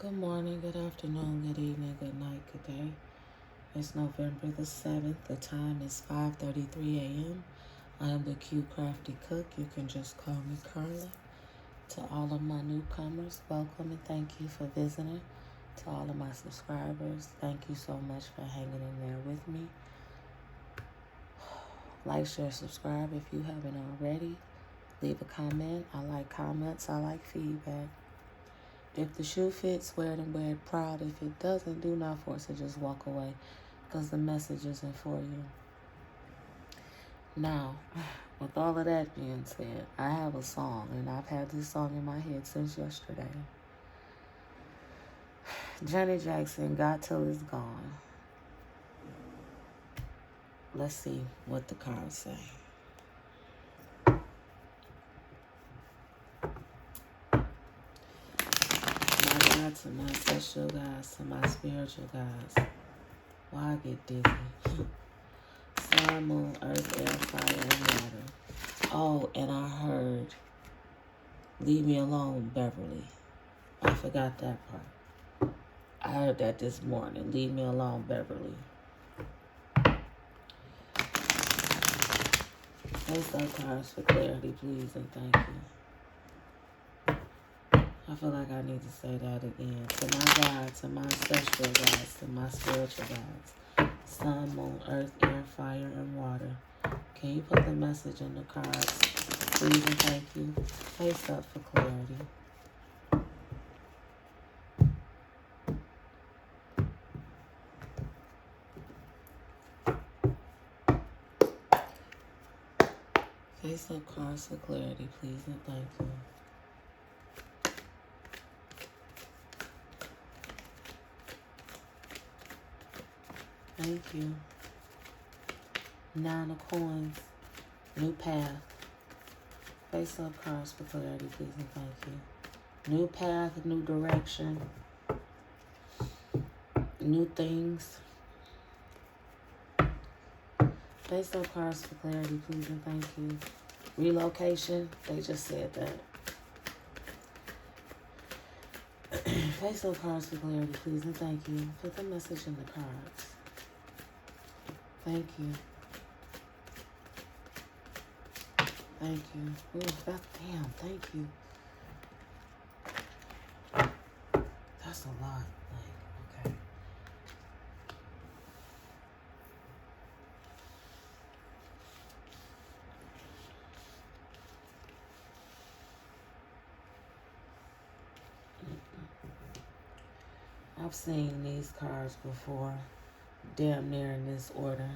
Good morning, good afternoon, good evening, good night, good day. It's November the 7th. The time is 5:33 a.m. I am the CuteCraftieCook. You can just call me Carla. To all of my newcomers, welcome and thank you for visiting. To all of my subscribers, thank you so much for hanging in there with me. Like, share, subscribe if you haven't already. Leave a comment. I like comments. I like feedback. If the shoe fits, wear it and wear it proud. If it doesn't, do not force it. Just walk away because the message isn't for you. Now, with all of that being said, I have a song, and I've had this song in my head since yesterday. Janet Jackson, "Got Till It's Gone." Let's see what the cards say. To my special guys, to my spiritual guys. Why I get dizzy. Sun, moon, earth, air, fire, and water. Oh, and I heard, "Leave me alone, Beverly." I forgot that part. I heard that this morning. "Leave me alone, Beverly." Face up cards for clarity, please, and thank you. I feel like I need to say that again. To my God, to my ancestral guides, to my spiritual guides. Sun, moon, earth, air, fire, and water. Can you put the message in the cards, please and thank you? Face up for clarity. Face up cards for clarity, please and thank you. Thank you. 9 of coins. New path. Face up cards for clarity, please and thank you. New path, new direction. New things. Face up cards for clarity, please and thank you. Relocation. They just said that. Face up cards for clarity, please and thank you. Put the message in the cards. Thank you. Thank you. Ooh, damn, thank you. That's a lot. Like, okay. I've seen these cards before, damn near in this order.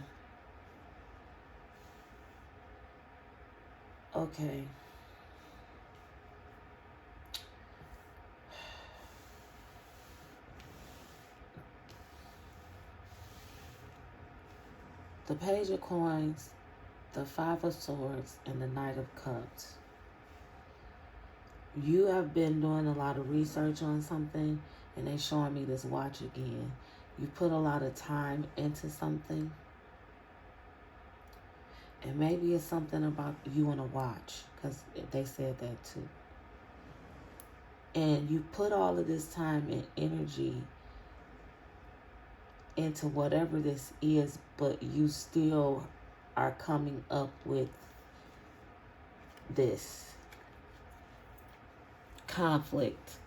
Okay. The Page of Coins, the Five of Swords, and the Knight of Cups. You have been doing a lot of research on something, and they showing me this watch again. You put a lot of time into something, and maybe it's something about you and a watch, because they said that too. And you put all of this time and energy into whatever this is, but you still are coming up with this conflict.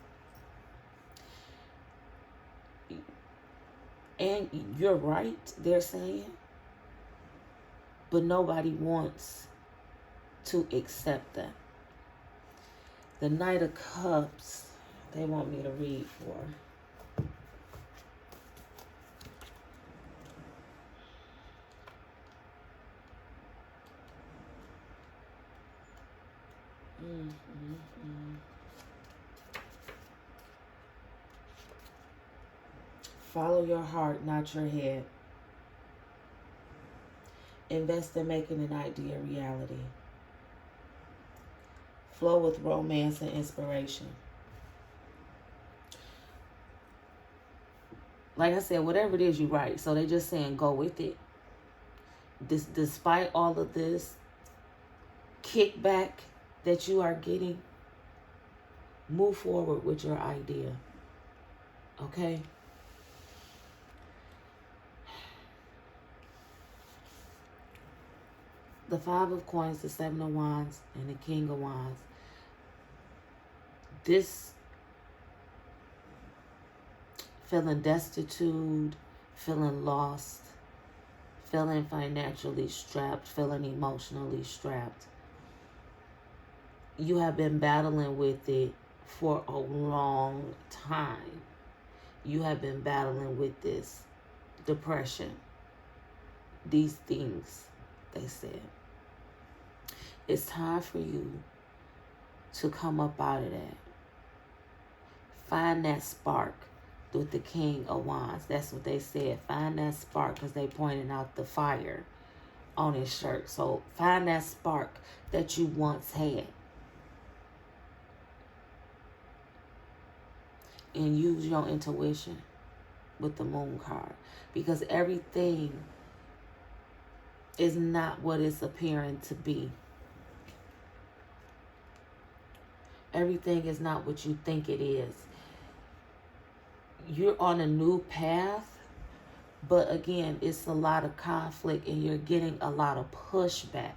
And you're right, they're saying, but nobody wants to accept that. The Knight of Cups, they want me to read for. Follow your heart, not your head. Invest in making an idea reality. Flow with romance and inspiration. Like I said, whatever it is, you write. So they're just saying go with it. Despite all of this kickback that you are getting, move forward with your idea. Okay? The Five of Coins, the Seven of Wands, and the King of Wands. This feeling destitute, feeling lost, feeling financially strapped, feeling emotionally strapped. You have been battling with it for a long time. You have been battling with this depression. These things, they said. It's time for you to come up out of that. Find that spark with the King of Wands. That's what they said. Find that spark, because they pointed out the fire on his shirt. So find that spark that you once had. And use your intuition with the Moon card. Because everything is not what it's appearing to be. Everything is not what you think it is. You're on a new path, but again, it's a lot of conflict and you're getting a lot of pushback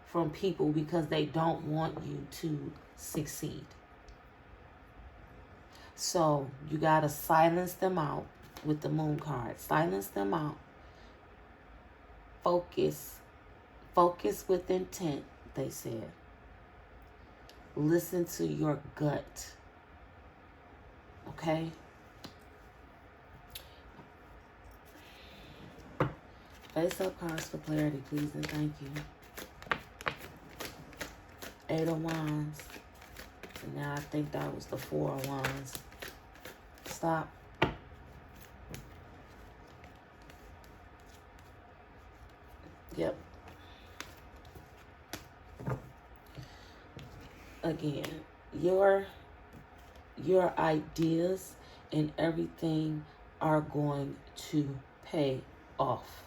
from people because they don't want you to succeed. So you got to silence them out with the Moon card. Silence them out. Focus. Focus with intent, they said. Listen to your gut. Okay? Face up cards for clarity, please, and thank you. Eight of Wands. And now I think that was the Four of Wands. Stop. Yep. Again, your ideas and everything are going to pay off.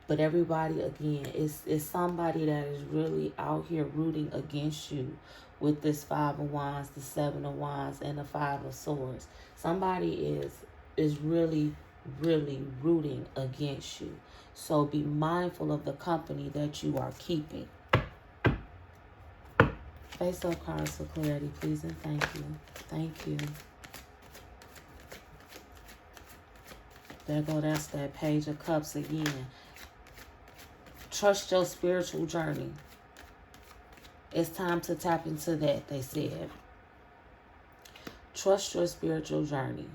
But everybody, again, is somebody that is really out here rooting against you with this Five of Wands, the Seven of Wands, and the Five of Swords. Somebody is really, really rooting against you. So be mindful of the company that you are keeping. Face up cards for clarity, please, and thank you. Thank you. There go, that's that Page of Cups again. Trust your spiritual journey. It's time to tap into that, they said. Trust your spiritual journey.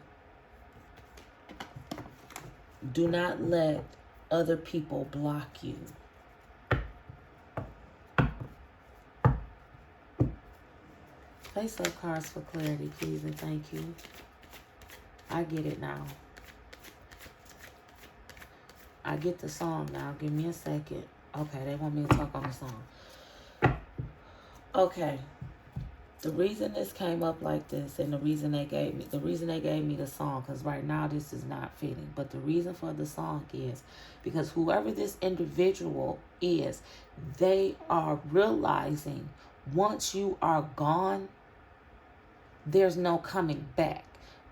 Do not let other people block you. Face up cards for clarity, please, and thank you. I get it now. I get the song now. Give me a second. Okay, they want me to talk on the song. Okay. The reason this came up like this, and the reason they gave me the song, because right now this is not fitting, but the reason for the song is because whoever this individual is, they are realizing once you are gone, there's no coming back.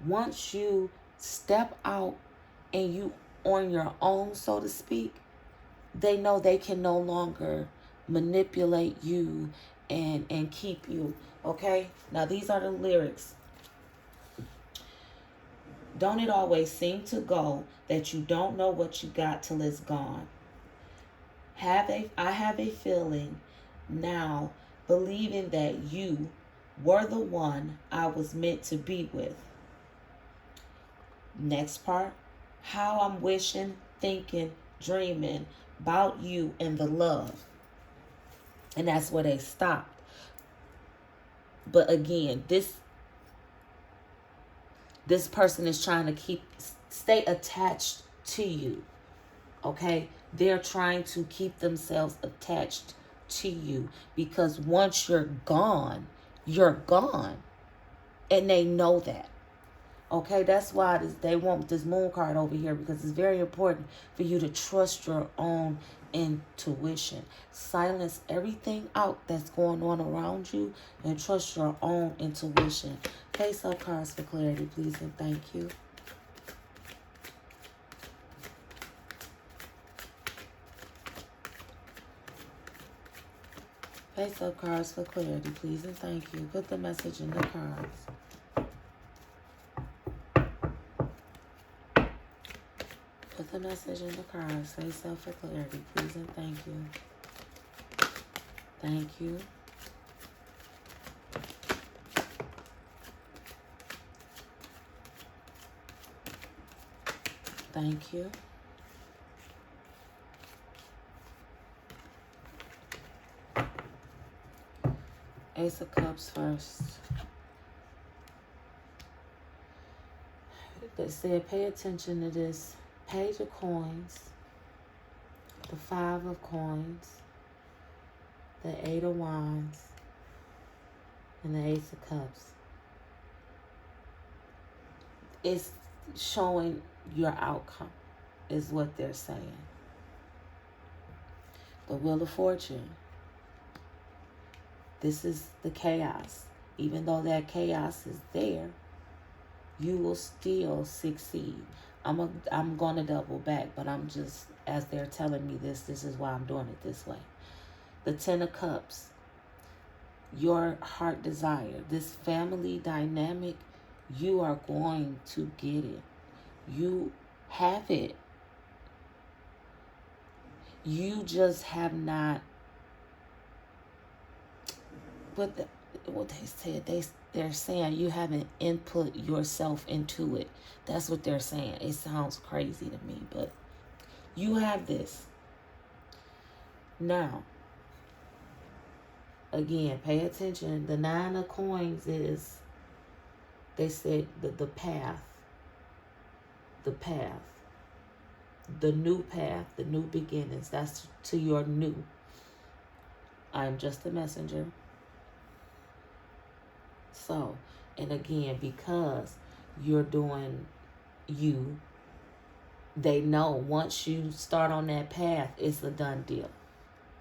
Once you step out and you on your own, so to speak, they know they can no longer manipulate you and keep you. Okay? Now these are the lyrics. Don't it always seem to go that you don't know what you got till it's gone? I have a feeling now, believing that you were the one I was meant to be with. Next part. How I'm wishing, thinking, dreaming about you and the love. And that's where they stopped. But again, this person is trying to stay attached to you. Okay? They're trying to keep themselves attached to you. Because once you're gone, you're gone. And they know that. Okay, that's why they want this moon card over here, because it's very important for you to trust your own intuition. Silence everything out that's going on around you and trust your own intuition. Face up cards for clarity, please, and thank you. Face up cards for clarity, please, and thank you. Put the message in the cards. Put the message in the cards. Face up for clarity, please, and thank you. Thank you. Thank you. Ace of Cups first. They said pay attention to this Page of Coins, the Five of Coins, the Eight of Wands, and the Ace of Cups. It's showing your outcome, is what they're saying. The Wheel of Fortune. This is the chaos. Even though that chaos is there, you will still succeed. I'm going to double back, but I'm just, as they're telling me this is why I'm doing it this way. The Ten of Cups. Your heart desire. This family dynamic, you are going to get it. You have it. You just have not. What they said, they're saying you haven't input yourself into it. That's what they're saying. It sounds crazy to me, but you have this. Now, again, pay attention. The Nine of Coins is, they said, the path. The path. The new path, the new beginnings. That's to your new. I'm just a messenger. So, and again, because you're doing you, they know once you start on that path, it's a done deal.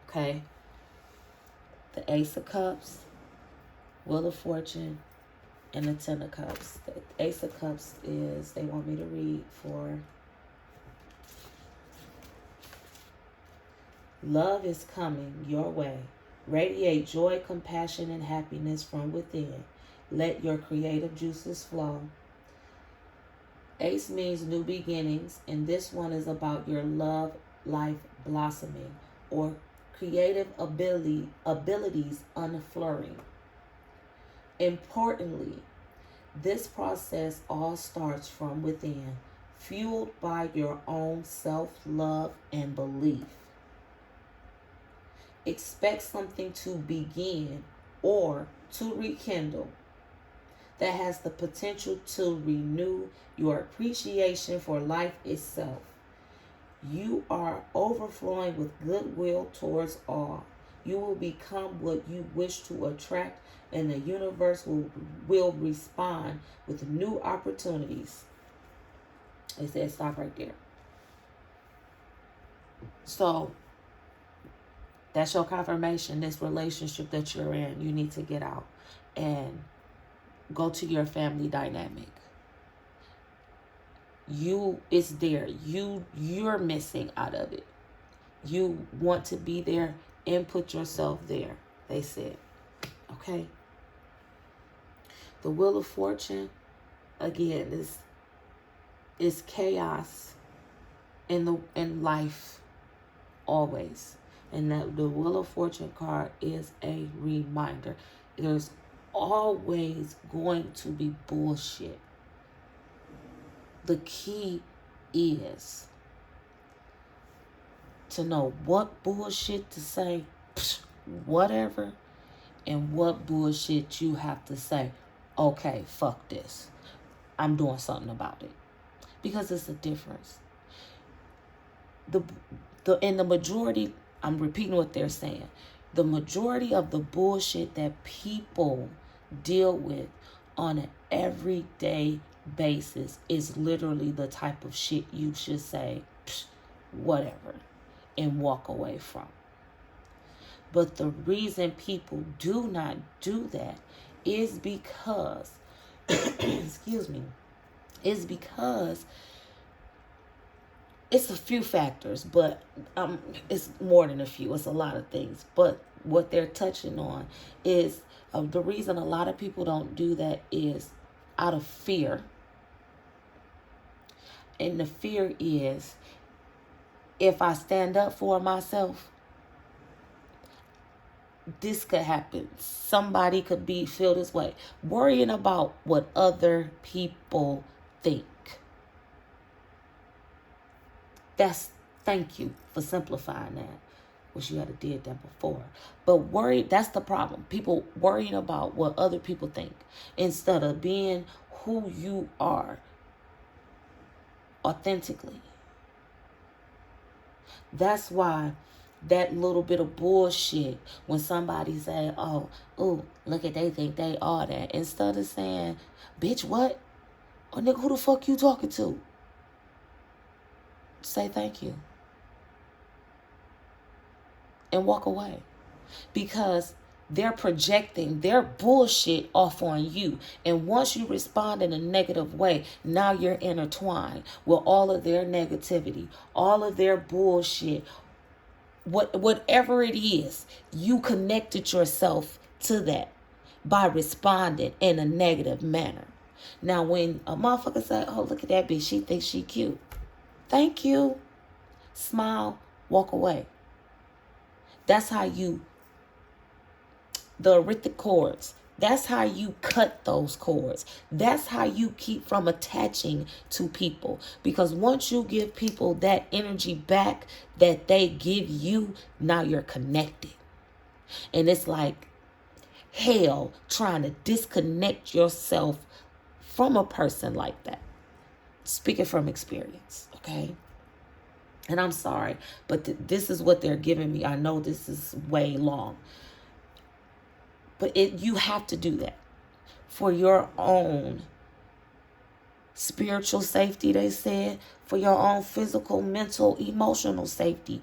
Okay? The Ace of Cups, Wheel of Fortune, and the Ten of Cups. The Ace of Cups is, they want me to read for love is coming your way. Radiate joy, compassion, and happiness from within. Let your creative juices flow. Ace means new beginnings, and this one is about your love life blossoming or creative abilities unfurling. Importantly, this process all starts from within, fueled by your own self-love and belief. Expect something to begin or to rekindle that has the potential to renew your appreciation for life itself. You are overflowing with goodwill towards all. You will become what you wish to attract, and the universe will respond with new opportunities. They said stop right there. So, that's your confirmation. This relationship that you're in, you need to get out and go to your family dynamic. It's there. You're missing out of it. You want to be there and put yourself there, they said. Okay? The Wheel of Fortune, again, is chaos in life always. And that the Wheel of Fortune card is a reminder. There's always going to be bullshit. The key is to know what bullshit to say, whatever, and what bullshit you have to say, okay, fuck this. I'm doing something about it. Because it's a difference. In the majority, I'm repeating what they're saying. The majority of the bullshit that people deal with on an everyday basis is literally the type of shit you should say, whatever, and walk away from. But the reason people do not do that is because, excuse me, is because it's a few factors, but it's more than a few. It's a lot of things. But what they're touching on is the reason a lot of people don't do that is out of fear. And the fear is, if I stand up for myself, this could happen. Somebody could feel this way. Worrying about what other people think. Thank you for simplifying that. Wish you had did that before. But that's the problem. People worrying about what other people think instead of being who you are authentically. That's why that little bit of bullshit when somebody say, oh, look at they think they are that. Instead of saying, bitch, what? Or nigga, who the fuck you talking to? Say thank you. And walk away. Because they're projecting their bullshit off on you. And once you respond in a negative way, now you're intertwined with all of their negativity, all of their bullshit. Whatever it is, you connected yourself to that by responding in a negative manner. Now, when a motherfucker say, oh, look at that bitch, she thinks she cute. Thank you. Smile, walk away. That's how the arithmetic chords, that's how you cut those cords. That's how you keep from attaching to people. Because once you give people that energy back that they give you, now you're connected. And it's like hell trying to disconnect yourself from a person like that. Speaking from experience, okay? And I'm sorry, but this is what they're giving me. I know this is way long. But you have to do that for your own spiritual safety, they said, for your own physical, mental, emotional safety.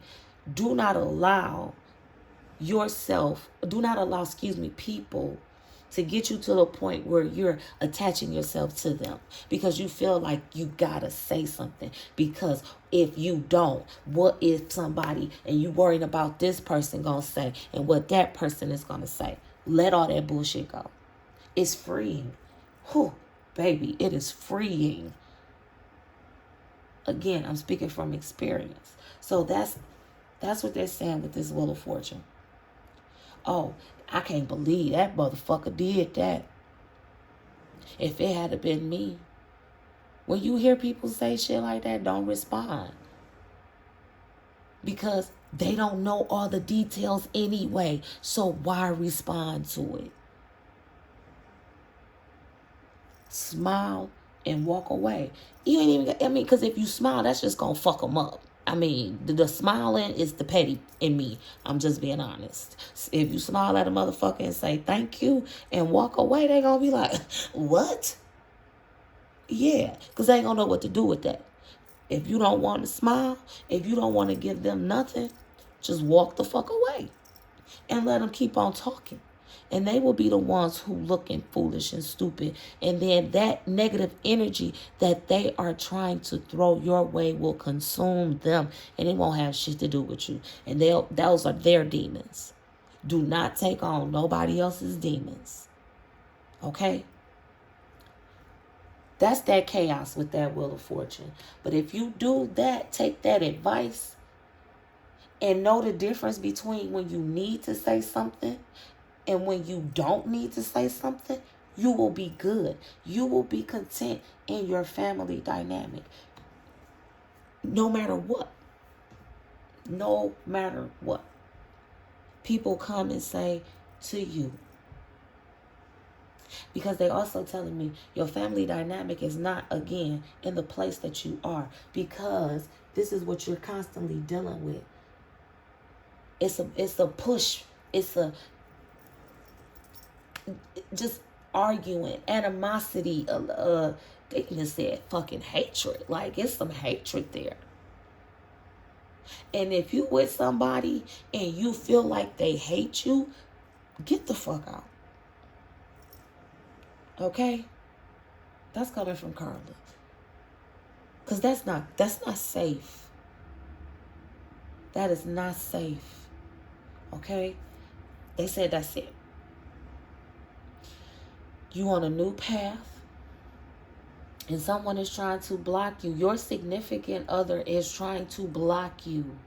Do not allow people to get you to the point where you're attaching yourself to them because you feel like you gotta say something. Because if you don't, what if somebody, and you worrying about this person gonna say and what that person is gonna say? Let all that bullshit go. It's freeing. Whew, baby, it is freeing. Again, I'm speaking from experience. So that's what they're saying with this Wheel of Fortune. Oh, I can't believe that motherfucker did that. If it had been me. When you hear people say shit like that, don't respond. Because they don't know all the details anyway. So why respond to it? Smile and walk away. You ain't even, because if you smile, that's just going to fuck them up. The smiling is the petty in me. I'm just being honest. If you smile at a motherfucker and say thank you and walk away, they going to be like, what? Yeah, because they ain't going to know what to do with that. If you don't want to smile, if you don't want to give them nothing, just walk the fuck away and let them keep on talking. And they will be the ones who looking foolish and stupid. And then that negative energy that they are trying to throw your way will consume them. And it won't have shit to do with you. And those are their demons. Do not take on nobody else's demons. Okay? That's that chaos with that Wheel of Fortune. But if you do that, take that advice and know the difference between when you need to say something and when you don't need to say something, you will be good. You will be content in your family dynamic. No matter what. No matter what. People come and say to you. Because they also telling me your family dynamic is not, again, in the place that you are. Because this is what you're constantly dealing with. It's a push. It's a... Just arguing, animosity, they even said fucking hatred. Like, it's some hatred there. And if you with somebody and you feel like they hate you, get the fuck out. Okay? That's coming from Carla. Because that's not safe. That is not safe. Okay? They said that's it. You on a new path. And someone is trying to block you. Your significant other is trying to block you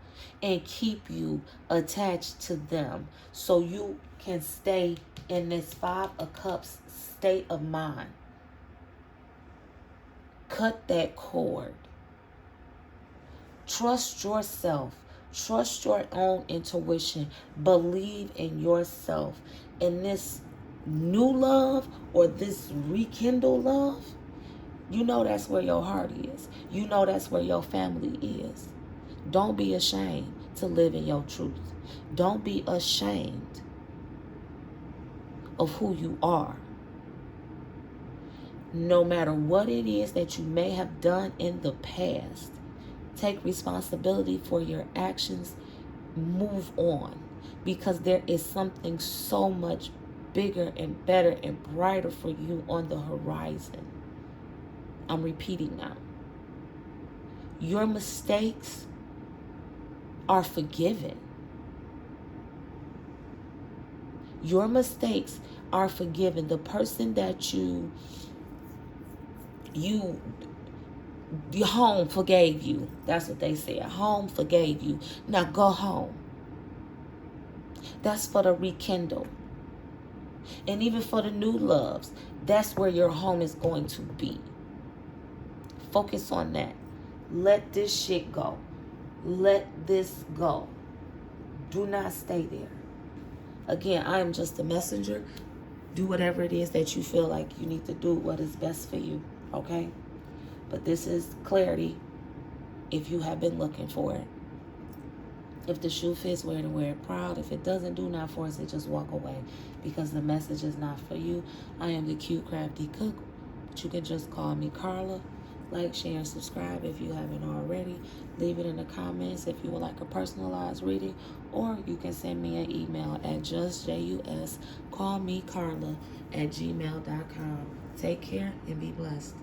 and keep you attached to them so you can stay in this 5 of Cups state of mind. Cut that cord. Trust yourself. Trust your own intuition. Believe in yourself. In this new love or this rekindle love, you know that's where your heart is. You know that's where your family is. Don't be ashamed to live in your truth. Don't be ashamed of who you are. No matter what it is that you may have done in the past, take responsibility for your actions. Move on. Because there is something so much bigger and better and brighter for you on the horizon. I'm repeating now. Your mistakes are forgiven. Your mistakes are forgiven. The person that your home forgave you. That's what they said. Home forgave you. Now go home. That's for the rekindle. And even for the new loves, that's where your home is going to be. Focus on that. Let this shit go. Let this go. Do not stay there. Again, I am just a messenger. Do whatever it is that you feel like you need to do, what is best for you. Okay? But this is clarity if you have been looking for it. If the shoe fits, wear it proud. If it doesn't, do not force it. Just walk away. Because the message is not for you. I am the Cute Crafty Cook. But you can just call me Carla. Like, share, and subscribe if you haven't already. Leave it in the comments if you would like a personalized reading. Or you can send me an email at juscallmecarla@gmail.com. Take care and be blessed.